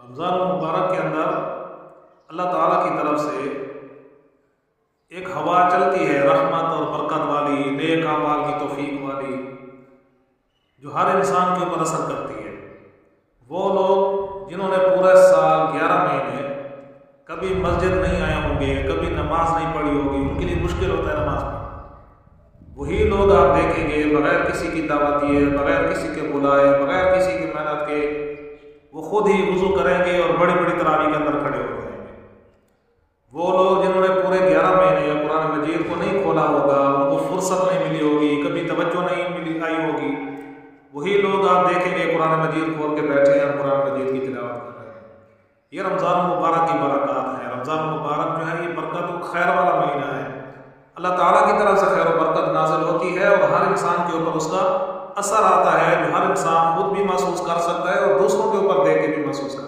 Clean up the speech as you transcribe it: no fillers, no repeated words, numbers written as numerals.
رمضان المبارک کے اندر اللہ تعالیٰ کی طرف سے ایک ہوا چلتی ہے رحمت اور برکت والی، نیک اعمال کی توفیق والی، جو ہر انسان کے اوپر اثر کرتی ہے۔ وہ لوگ جنہوں نے پورے سال 11 مہینے کبھی مسجد نہیں آئے ہوں گے، کبھی نماز نہیں پڑھی ہوگی، ان کے لیے مشکل ہوتا ہے نماز پڑھنا۔ وہی لوگ آپ دیکھیں گے بغیر کسی کی دعوت دیے، بغیر کسی کے بلائے، بغیر کسی کی محنت کے، وہ خود ہی وضو کریں گے اور بڑی بڑی تراویح کے اندر کھڑے ہو جائیں گے۔ وہ لوگ جنہوں نے پورے 11 مہینے یا قرآن مجید کو نہیں کھولا ہوگا، ان کو فرصت نہیں ملی ہوگی، کبھی توجہ نہیں آئی ہوگی، وہی لوگ آپ دیکھیں گے قرآن مجید کھول کے بیٹھے ہیں اور قرآن مجید کی تلاوت کر رہے ہیں۔ یہ رمضان المبارک کی برکات ہے۔ رمضان المبارک جو ہے یہ برکت و خیر والا مہینہ ہے۔ اللہ تعالیٰ کی طرف سے خیر و برکت نازل ہوتی ہے اور ہر انسان کے اوپر اس کا اثر آتا ہے، جو ہر انسان خود بھی محسوس کر سکتا ہے اور دوسروں کے اوپر دیکھ کے بھی محسوس کر سکتا ہے۔